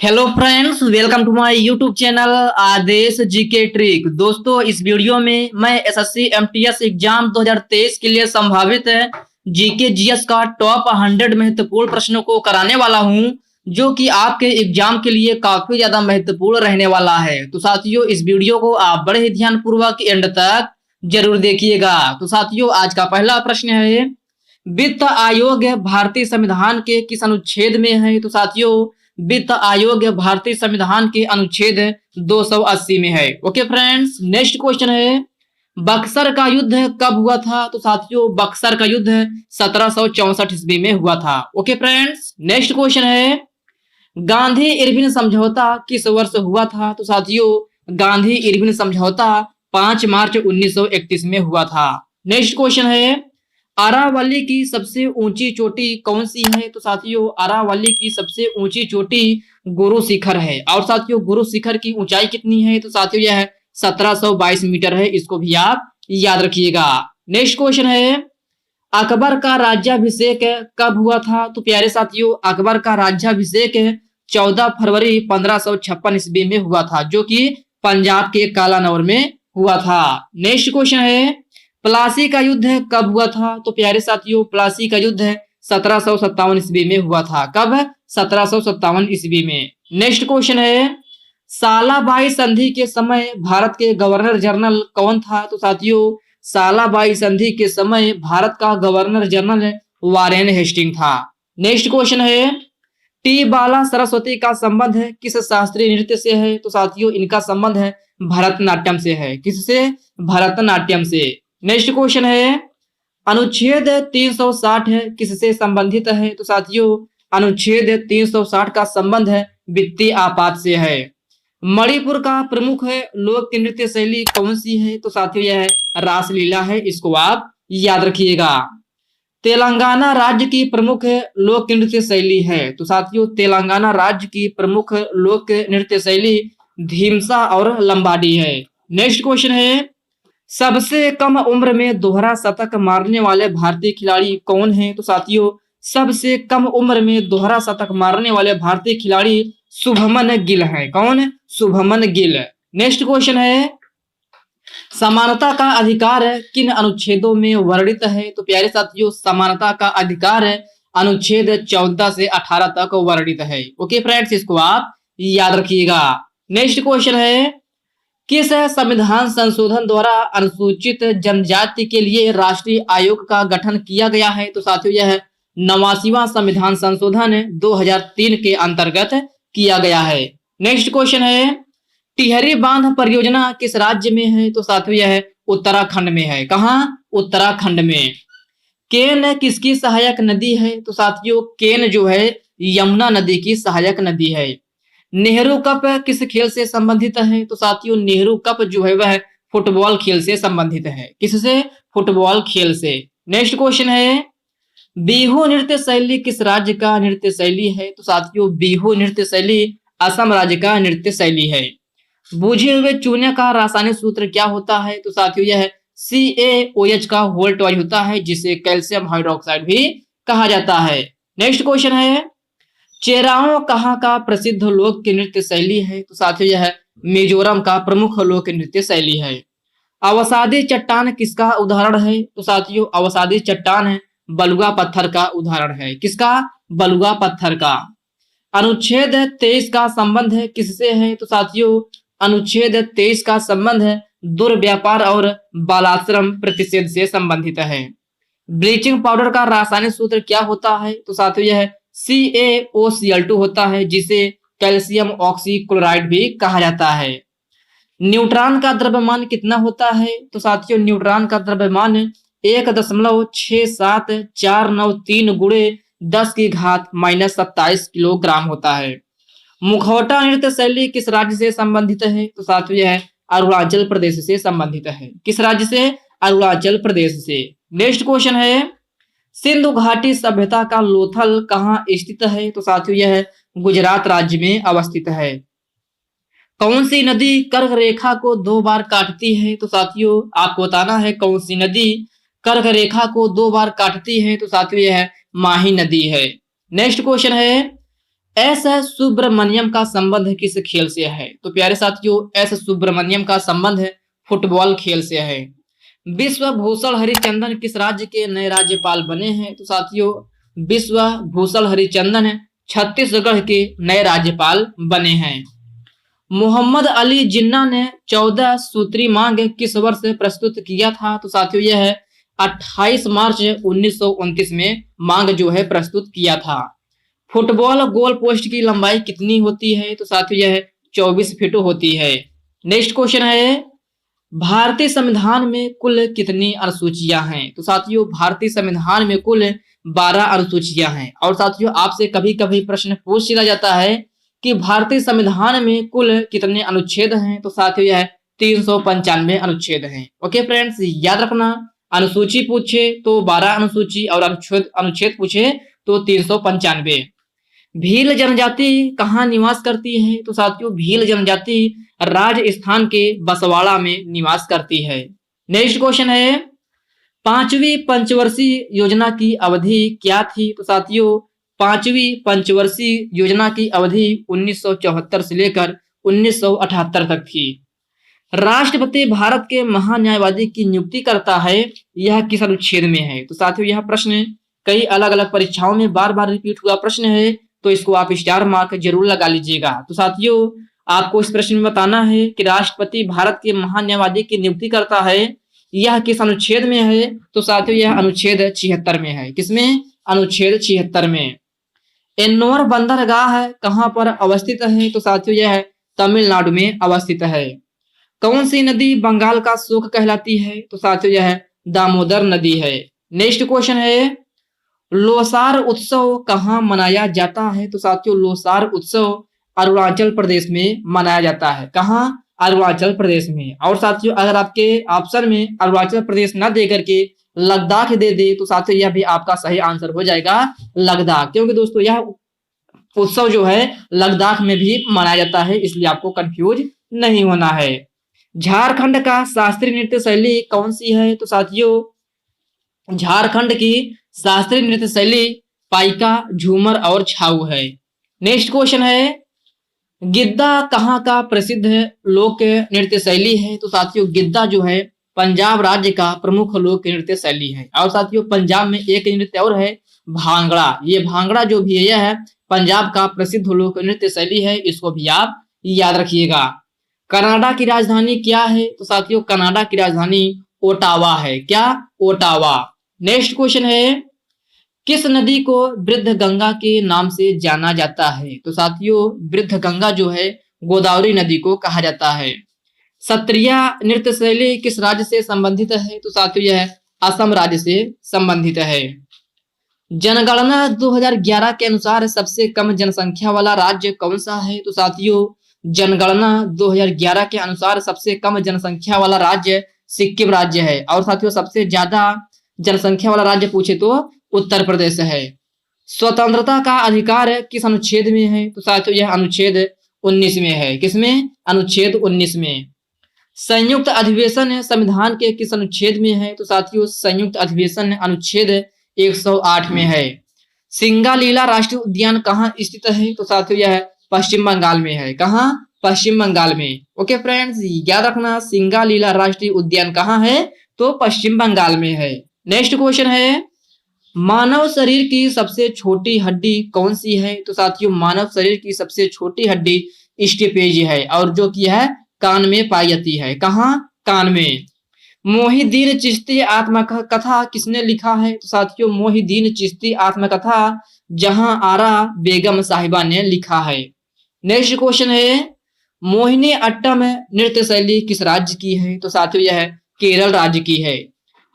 Hello friends, welcome to my YouTube channel Aadesh GK trick. दोस्तों, इस video में मैं एसएससी एमटीएस एग्जाम 2023 के लिए संभावित जीके जीएस का टॉप 100 महत्वपूर्ण प्रश्नों को कराने वाला हूं, जो कि आपके एग्जाम के लिए काफी ज्यादा महत्वपूर्ण रहने वाला है। तो साथियों, इस वीडियो को आप बड़े ही ध्यानपूर्वक एंड तक जरूर देखिएगा। तो साथियों, आज का पहला प्रश्न है, वित्त आयोग भारतीय संविधान के किस अनुच्छेद में है? तो साथियों, वित्त आयोग भारतीय संविधान के अनुच्छेद 280 में है। ओके फ्रेंड्स, नेक्स्ट क्वेश्चन है, बक्सर का युद्ध कब हुआ था? तो साथियों, बक्सर का युद्ध 1764 ईस्वी में हुआ था। ओके फ्रेंड्स, नेक्स्ट क्वेश्चन है, गांधी इरविन समझौता किस वर्ष हुआ था? तो साथियों, गांधी इरविन समझौता 5 मार्च 1931 में हुआ था। नेक्स्ट क्वेश्चन है, अरावली की सबसे ऊंची चोटी कौन सी है? तो साथियों, अरावली की सबसे ऊंची चोटी गुरु शिखर है। और साथियों, गुरु शिखर की ऊंचाई कितनी है? तो साथियों, यह 1722 मीटर है। इसको भी आप याद रखिएगा। नेक्स्ट क्वेश्चन है, अकबर का राज्याभिषेक कब हुआ था? तो प्यारे साथियों, अकबर का राज्याभिषेक 14 फरवरी 1556 ईस्वी में हुआ था, जो कि पंजाब के कालानौर में हुआ था। नेक्स्ट क्वेश्चन है, प्लासी का युद्ध कब हुआ था? तो प्यारे साथियों, प्लासी का युद्ध 1757 ईस्वी में हुआ था। कब? 1757 ईस्वी में। नेक्स्ट क्वेश्चन है, सालाबाई संधि के समय भारत के गवर्नर जनरल कौन था? तो साथियों, सालाबाई संधि के समय भारत का गवर्नर जनरल वारेन हेस्टिंग था। नेक्स्ट क्वेश्चन है, टी बाला सरस्वती का संबंध किस शास्त्रीय नृत्य से है? तो साथियों, इनका संबंध है भरतनाट्यम से है। किससे? भरतनाट्यम से। नेक्स्ट क्वेश्चन है, अनुच्छेद 360 है किससे संबंधित है? तो साथियों, अनुच्छेद 360 का संबंध है वित्तीय आपात से है। मणिपुर का प्रमुख लोक नृत्य शैली कौन सी है? तो साथियों, यह रासलीला है। इसको आप याद रखिएगा। तेलंगाना राज्य की प्रमुख लोक नृत्य शैली है। तो साथियों, तेलंगाना राज्य की प्रमुख लोक नृत्य शैली धीमसा और लंबाडी है। नेक्स्ट क्वेश्चन है, सबसे कम उम्र में दोहरा शतक मारने वाले भारतीय खिलाड़ी कौन है? तो साथियों, सबसे कम उम्र में दोहरा शतक मारने वाले भारतीय खिलाड़ी शुभमन गिल है। कौन? शुभमन गिल। नेक्स्ट क्वेश्चन है, समानता का अधिकार किन अनुच्छेदों में वर्णित है? तो प्यारे साथियों, समानता का अधिकार अनुच्छेद 14 से 18 तक वर्णित है। ओके फ्रेंड्स, इसको आप याद रखिएगा। नेक्स्ट क्वेश्चन है, किस संविधान संशोधन द्वारा अनुसूचित जनजाति के लिए राष्ट्रीय आयोग का गठन किया गया है? तो साथियों, यह 89वां संविधान संशोधन 2003 के अंतर्गत किया गया है। नेक्स्ट क्वेश्चन है, टिहरी बांध परियोजना किस राज्य में है? तो साथियों, यह उत्तराखंड में है। कहाँ? उत्तराखंड में। केन किसकी सहायक नदी है? तो साथियों, केन जो है यमुना नदी की सहायक नदी है। नेहरू कप किस खेल से संबंधित है? तो साथियों, नेहरू कप जो है वह फुटबॉल खेल से संबंधित है। किससे? फुटबॉल खेल से। नेक्स्ट क्वेश्चन है, बिहू नृत्य शैली किस राज्य का नृत्य शैली है? तो साथियों, बिहू नृत्य शैली असम राज्य का नृत्य शैली है। बुझे हुए चूने का रासायनिक सूत्र क्या होता है? तो साथियों, यह CaOH का होल ट्वाइस होता है, जिसे कैल्शियम हाइड्रोक्साइड भी कहा जाता है। नेक्स्ट क्वेश्चन है, चेराओ कहाँ का प्रसिद्ध लोक नृत्य शैली है? तो साथियों, यह मिजोरम का प्रमुख लोक नृत्य शैली है। अवसादी चट्टान किसका उदाहरण है? तो साथियों, अवसादी चट्टान बलुआ पत्थर का उदाहरण है। किसका? बलुआ पत्थर का। अनुच्छेद 23 का संबंध किससे है? तो साथियों, अनुच्छेद 23 का संबंध दुर्व्यापार और बालाश्रम प्रतिषेध से संबंधित है। ब्लीचिंग पाउडर का रासायनिक सूत्र क्या होता है? तो साथियों, यह CaOCl2 होता है, जिसे कैल्शियम ऑक्सीक्लोराइड भी कहा जाता है। न्यूट्रॉन का द्रव्यमान कितना होता है? तो साथियों, न्यूट्रॉन का द्रव्यमान 1.67493 गुणे 10⁻⁻27 किलोग्राम होता है। मुखौटा नृत्य शैली किस राज्य से संबंधित है? तो साथियों, यह अरुणाचल प्रदेश से संबंधित है। किस राज्य से? अरुणाचल प्रदेश से। नेक्स्ट क्वेश्चन है, सिंधु घाटी सभ्यता का लोथल कहाँ स्थित है? तो साथियों, यह गुजरात राज्य में अवस्थित है। कौन सी नदी कर्क रेखा को 2 बार काटती है? तो साथियों, आपको बताना है कौन सी नदी कर्क रेखा को 2 बार काटती है। तो साथियों, यह माही नदी है। नेक्स्ट क्वेश्चन है, एस सुब्रमण्यम का संबंध किस खेल से है? तो प्यारे साथियों, एस सुब्रमण्यम का संबंध फुटबॉल खेल से है। विश्व भूषण हरिचंदन किस राज्य के नए राज्यपाल बने हैं? तो साथियों, विश्व भूषण हरिचंदन छत्तीसगढ़ के नए राज्यपाल बने हैं। मोहम्मद अली जिन्ना ने 14 सूत्री मांग किस वर्ष प्रस्तुत किया था? तो साथियों, यह है 28 मार्च 1929 में मांग जो है प्रस्तुत किया था। फुटबॉल गोल पोस्ट की लंबाई कितनी होती है? तो साथियों, यह 24 फीट होती है। नेक्स्ट क्वेश्चन है, भारतीय संविधान में कुल कितनी अनुसूचियां हैं? तो साथियों, भारतीय संविधान में कुल 12 अनुसूचियां हैं। और साथियों, आपसे कभी कभी प्रश्न पूछ लिया जाता है कि भारतीय संविधान में कुल कितने अनुच्छेद हैं? तो साथियों, यह 395 अनुच्छेद हैं। ओके फ्रेंड्स, याद रखना, अनुसूची पूछे तो 12 अनुसूची और अनुच्छेद पूछे तो 395। भील जनजाति कहाँ निवास करती है? तो साथियों, भील जनजाति राजस्थान के बसवाड़ा में निवास करती है। नेक्स्ट क्वेश्चन है, 5वीं पंचवर्षीय योजना की अवधि क्या थी? तो साथियों, 5वीं पंचवर्षीय योजना की अवधि 1974 से लेकर 1978 तक थी। राष्ट्रपति भारत के महान्यायवादी की नियुक्ति करता है, यह किस अनुच्छेद में है? तो साथियों, यह प्रश्न कई अलग अलग परीक्षाओं में बार बार रिपीट हुआ प्रश्न है, तो इसको आप स्टार मार्क जरूर लगा लीजिएगा। तो साथियों, आपको इस प्रश्न में बताना है कि राष्ट्रपति भारत के महान्यायवादी की नियुक्ति करता है, यह किस अनुच्छेद में है? तो साथियों, यह अनुच्छेद 76 में है। किसमें? अनुच्छेद 76 में। एन्नोर बंदरगाह कहाँ पर अवस्थित है? तो साथियों, यह तमिलनाडु में अवस्थित है। कौन सी नदी बंगाल का शोक कहलाती है? तो साथियों, यह दामोदर नदी है। नेक्स्ट क्वेश्चन है, लोसार उत्सव कहाँ मनाया जाता है? तो साथियों, लोसार उत्सव अरुणाचल प्रदेश में मनाया जाता है। कहाँ? अरुणाचल प्रदेश में। और साथियों, अगर आपके ऑप्शन में अरुणाचल प्रदेश न दे करके लद्दाख दे दे तो साथियों, यह भी आपका सही आंसर हो जाएगा, लद्दाख। क्योंकि दोस्तों, यह उत्सव जो है लद्दाख में भी मनाया जाता है, इसलिए आपको कंफ्यूज नहीं होना है। झारखंड का शास्त्रीय नृत्य शैली कौन सी है? तो साथियों, झारखंड की शास्त्रीय नृत्य शैली पाइका, झूमर और छाऊ है। नेक्स्ट क्वेश्चन है, गिद्दा कहाँ का प्रसिद्ध लोक नृत्य शैली है? तो साथियों, गिद्दा जो है पंजाब राज्य का प्रमुख लोक नृत्य शैली है। और साथियों, पंजाब में एक नृत्य और है, भांगड़ा। ये भांगड़ा जो भी है, यह है पंजाब का प्रसिद्ध लोक नृत्य शैली है, इसको भी आप याद रखिएगा। कनाडा की राजधानी क्या है? तो साथियों, कनाडा की राजधानी ओटावा है। क्या? ओटावा। नेक्स्ट क्वेश्चन है, किस नदी को वृद्ध गंगा के नाम से जाना जाता है? तो साथियों, वृद्ध गंगा जो है गोदावरी नदी को कहा जाता है। सत्रिय नृत्य शैली किस राज्य से संबंधित है? तो साथियों, यह असम राज्य से संबंधित है। जनगणना 2011 के अनुसार सबसे कम जनसंख्या वाला राज्य कौन सा है? तो साथियों, जनगणना 2011 के अनुसार सबसे कम जनसंख्या वाला राज्य सिक्किम राज्य है। और साथियों, सबसे ज्यादा जनसंख्या वाला राज्य पूछे तो उत्तर प्रदेश है। स्वतंत्रता का अधिकार किस अनुच्छेद में है? तो साथियों, यह अनुच्छेद 19 में है। किसमें? अनुच्छेद 19 में। संयुक्त अधिवेशन संविधान के किस अनुच्छेद में है? तो साथियों, संयुक्त अधिवेशन अनुच्छेद 108 में है। सिंगालीला राष्ट्रीय उद्यान कहाँ स्थित है? तो साथियों, यह पश्चिम बंगाल में है। कहाँ? पश्चिम बंगाल में। ओके फ्रेंड्स, याद रखना, सिंगालीला राष्ट्रीय उद्यान कहाँ है? तो पश्चिम बंगाल में है। नेक्स्ट क्वेश्चन है, मानव शरीर की सबसे छोटी हड्डी कौन सी है? तो साथियों, मानव शरीर की सबसे छोटी हड्डी स्टेपेज है, और जो कि है कान में पाई जाती है। कहाँ? कान में। मोहिद्दीन चिश्ती आत्मकथा किसने लिखा है? तो साथियों, मोहिद्दीन चिश्ती आत्मकथा जहां आरा बेगम साहिबा ने लिखा है। नेक्स्ट क्वेश्चन है, मोहिनी अट्टम नृत्य शैली किस राज्य की है? तो साथियों, यह केरल राज्य की है।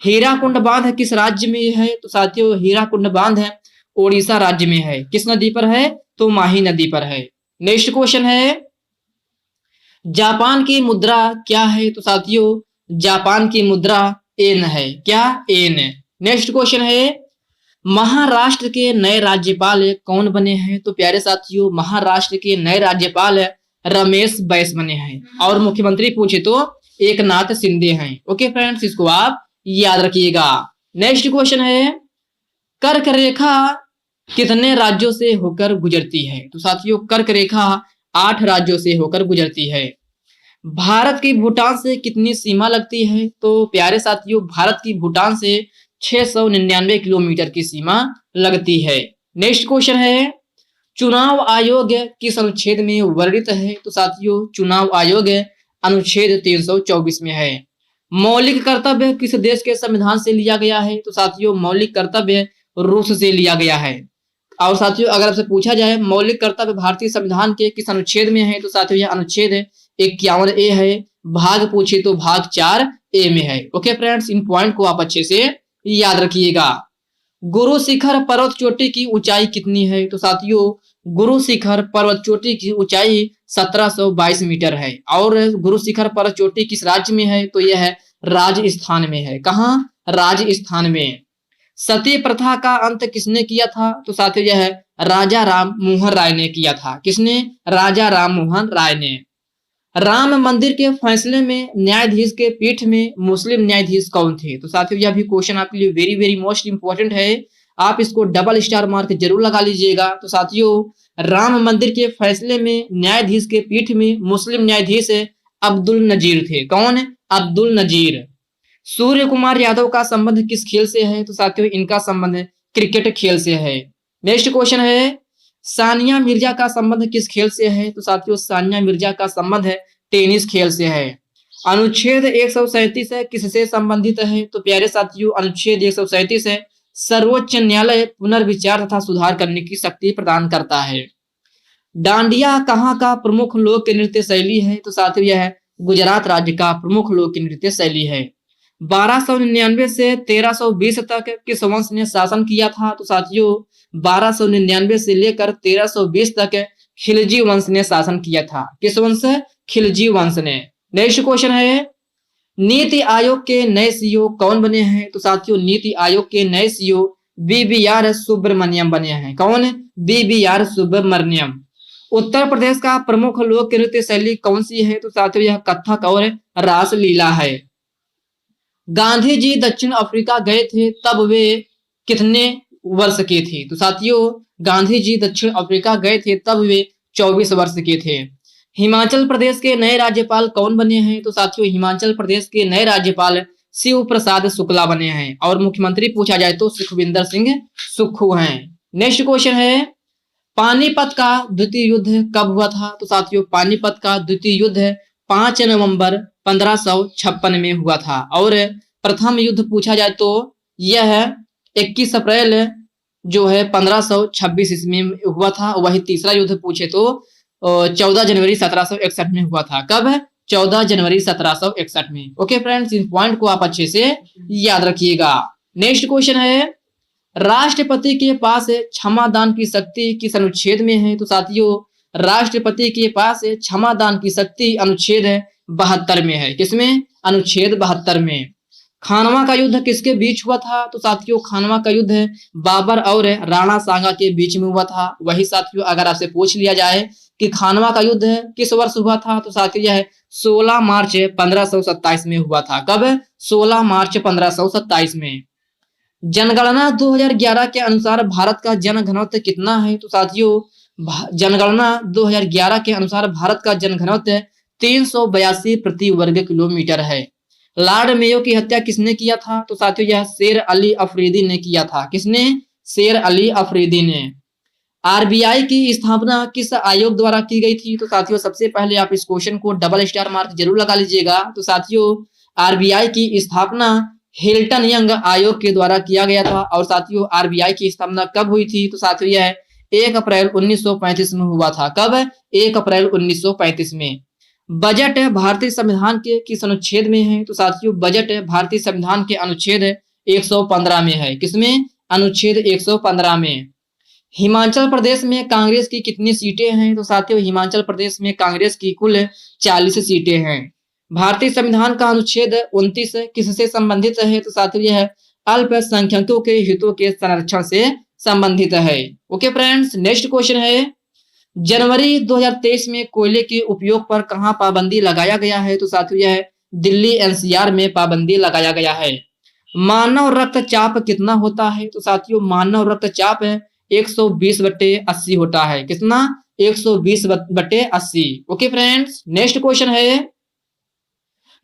हीराकुंड बांध किस राज्य में है? तो साथियों, हीराकुंड बांध है ओडिशा राज्य में है। किस नदी पर है? तो माही नदी पर है। नेक्स्ट क्वेश्चन है, जापान की मुद्रा क्या है? तो साथियों, जापान की मुद्रा एन है। क्या? एन। नेक्स्ट क्वेश्चन है, महाराष्ट्र के नए राज्यपाल कौन बने हैं? तो प्यारे साथियों, महाराष्ट्र के नए राज्यपाल रमेश बैस बने हैं। और मुख्यमंत्री पूछे तो एकनाथ शिंदे हैं। ओके फ्रेंड्स, इसको आप याद रखिएगा। नेक्स्ट क्वेश्चन है, कर्क रेखा कितने राज्यों से होकर गुजरती है? तो साथियों कर्क रेखा 8 राज्यों से होकर गुजरती है। भारत की भूटान से कितनी सीमा लगती है? तो प्यारे साथियों भारत की भूटान से 699 किलोमीटर की सीमा लगती है। नेक्स्ट क्वेश्चन है, चुनाव आयोग किस अनुच्छेद में वर्णित है? तो साथियों चुनाव आयोग अनुच्छेद 324 में है। मौलिक कर्तव्य किस देश के संविधान से लिया गया है? तो साथियों मौलिक कर्तव्य रूस से लिया गया है। और साथियों अगर आपसे पूछा जाए मौलिक कर्तव्य भारतीय संविधान के किस अनुच्छेद में है? तो साथियों यह अनुच्छेद 51A है। भाग पूछे तो भाग 4A में है। ओके फ्रेंड्स, इन पॉइंट को आप अच्छे से याद रखिएगा। गुरु शिखर पर्वत चोटी की ऊंचाई कितनी है? तो साथियों गुरु शिखर पर्वत चोटी की ऊंचाई 1722 मीटर है। और गुरु शिखर पर्वत चोटी किस राज्य में है? तो यह है राजस्थान में है। कहाँ? राजस्थान में। सती प्रथा का अंत किसने किया था? तो साथियों यह है राजा राम मोहन राय ने किया था। किसने? राजा राम मोहन राय ने। राम मंदिर के फैसले में न्यायाधीश के पीठ में मुस्लिम न्यायाधीश कौन थे? तो साथियों यह भी क्वेश्चन आपके लिए वेरी वेरी मोस्ट इंपॉर्टेंट है। आप इसको डबल स्टार मार्क जरूर लगा लीजिएगा। तो साथियों राम मंदिर के फैसले में न्यायाधीश के पीठ में मुस्लिम न्यायाधीश अब्दुल नजीर थे। कौन? अब्दुल नजीर। सूर्य कुमार यादव का संबंध किस खेल से है? तो साथियों इनका संबंध क्रिकेट खेल से है। नेक्स्ट क्वेश्चन है, सानिया मिर्जा का संबंध किस खेल से है? तो साथियों सानिया मिर्जा का संबंध है टेनिस खेल से है। अनुच्छेद 137 है किससे संबंधित है? तो प्यारे साथियों अनुच्छेद 137 है सर्वोच्च न्यायालय पुनर्विचार तथा सुधार करने की शक्ति प्रदान करता है। डांडिया कहाँ का प्रमुख लोक नृत्य शैली है? तो साथियों यह है गुजरात राज्य का प्रमुख लोक नृत्य शैली है। 1299 से 1320 तक किस वंश ने शासन किया था? तो साथियों 1299 से लेकर 1320 तक खिलजी वंश ने शासन किया था। किस वंश? खिलजी वंश ने। नेक्स्ट क्वेश्चन है, नीति आयोग के नए सीईओ कौन बने हैं? तो साथियों नीति आयोग के नए सीईओ BBR सुब्रमण्यम बने हैं। कौन? BBR सुब्रमण्यम। उत्तर प्रदेश का प्रमुख लोक नृत्य शैली कौन सी है? तो साथियों यह कथक और रासलीला है। गांधी जी दक्षिण अफ्रीका गए थे तब वे कितने वर्ष के थे? तो साथियों गांधी जी दक्षिण अफ्रीका गए थे तब वे 24 वर्ष के थे। हिमाचल प्रदेश के नए राज्यपाल कौन बने हैं? तो साथियों हिमाचल प्रदेश के नए राज्यपाल शिव प्रसाद शुक्ला बने हैं। और मुख्यमंत्री पूछा जाए तो सुखविंदर सिंह सुक्खू हैं। नेक्स्ट क्वेश्चन है, पानीपत का द्वितीय युद्ध कब हुआ था? तो साथियों पानीपत का द्वितीय युद्ध 5 नवंबर 1556 में हुआ था। और प्रथम युद्ध पूछा जाए तो यह 21 अप्रैल जो है 1526 ईस्वी में हुआ था। वही तीसरा युद्ध पूछे तो 14 जनवरी 1761 में हुआ था। कब? 14 जनवरी 1761 में। ओके फ्रेंड्स, इन पॉइंट को आप अच्छे से याद रखिएगा। नेक्स्ट क्वेश्चन है, राष्ट्रपति के पास क्षमादान की शक्ति किस अनुच्छेद में है? तो साथियों राष्ट्रपति के पास क्षमादान की शक्ति अनुच्छेद 72 में है। किसमें? अनुच्छेद 72 में। खानवा का युद्ध किसके बीच हुआ था? तो साथियों खानवा का युद्ध बाबर और राणा सांगा के बीच में हुआ था। वही साथियों अगर आपसे पूछ लिया जाए कि खानवा का युद्ध किस वर्ष हुआ था? तो साथियों यह 16 मार्च 1527 में हुआ था। कब? 16 मार्च 1527 में। जनगणना 2011 के अनुसार भारत का जनघनत्व कितना है? तो साथियों जनगणना 2011 के अनुसार भारत का जनघनत्व 382 प्रति वर्ग किलोमीटर है। लॉर्ड मेयो की हत्या किसने किया था? तो साथियों यह शेर अली अफरीदी ने किया था। किसने? शेर अली अफरीदी ने। आरबीआई की स्थापना किस आयोग द्वारा की गई थी? तो साथियों सबसे पहले आप इस क्वेश्चन को डबल स्टार मार्क जरूर लगा लीजिएगा। तो साथियों आरबीआई की स्थापना हिल्टन यंग आयोग के द्वारा किया गया था। और साथियों आरबीआई की स्थापना कब हुई थी? तो साथियों यह 1 अप्रैल 1935 में हुआ था। कब? 1 अप्रैल 1935 में। बजट भारतीय संविधान के किस अनुच्छेद में है? तो साथियों बजट भारतीय संविधान के अनुच्छेद 115 में है। किसमें? अनुच्छेद 115 में। हिमाचल प्रदेश में कांग्रेस की कितनी सीटें हैं? तो साथियों हिमाचल प्रदेश में कांग्रेस की कुल 40 सीटें हैं। भारतीय संविधान का अनुच्छेद 29 किससे संबंधित है? तो साथियों यह अल्पसंख्यकों के हितों के संरक्षण से संबंधित है। ओके फ्रेंड्स, नेक्स्ट क्वेश्चन है, जनवरी 2023 में कोयले के उपयोग पर कहां पाबंदी लगाया गया है? तो साथियों यह दिल्ली NCR में पाबंदी लगाया गया है। मानव रक्तचाप कितना होता है? तो साथियों मानव रक्तचाप 120/80 होता है। कितना? 120/80। ओके फ्रेंड्स, नेक्स्ट क्वेश्चन है,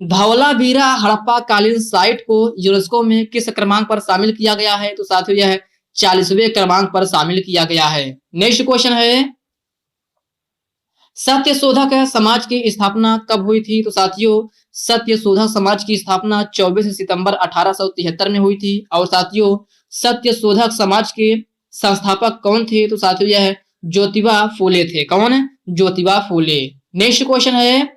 धौलावीरा हड़प्पा कालीन साइट को यूनेस्को में किस क्रमांक पर शामिल किया गया है? तो साथियों यह 40वें क्रमांक पर शामिल किया गया है। नेक्स्ट क्वेश्चन है, सत्यशोधक समाज की स्थापना कब हुई थी? तो साथियों सत्यशोधक समाज की स्थापना 24 सितंबर 1873 में हुई थी। और साथियों सत्यशोधक समाज के संस्थापक कौन थे? तो साथियों यह ज्योतिबा फूले थे। कौन? ज्योतिबा फूले। नेक्स्ट क्वेश्चन है,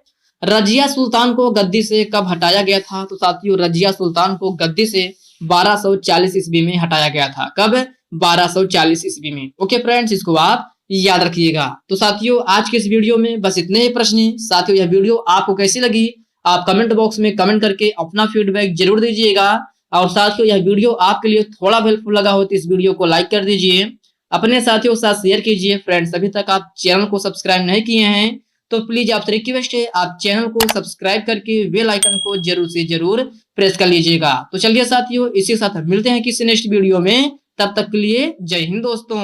रजिया सुल्तान को गद्दी से कब हटाया गया था? तो साथियों रजिया सुल्तान को गद्दी से 1240 ईस्वी में हटाया गया था। कब? 1240 ईस्वी में। ओके फ्रेंड्स, इसको आप याद रखिएगा। तो साथियों आज के इस वीडियो में बस इतने ही प्रश्न हैं। साथियों यह वीडियो आपको कैसी लगी आप कमेंट बॉक्स में कमेंट करके अपना फीडबैक जरूर दीजिएगा। और साथियों यह वीडियो आपके लिए थोड़ा हेल्पफुल लगा हो तो इस वीडियो को लाइक कर दीजिए, अपने साथियों के साथ शेयर कीजिए। फ्रेंड्स अभी तक आप चैनल को सब्सक्राइब नहीं किए हैं तो प्लीज आपसे रिक्वेस्ट है आप चैनल को सब्सक्राइब करके बेल आइकन को जरूर से जरूर प्रेस कर लीजिएगा। तो चलिए साथियों इसी के साथ मिलते हैं किसी नेक्स्ट वीडियो में, तब तक के लिए जय हिंद दोस्तों।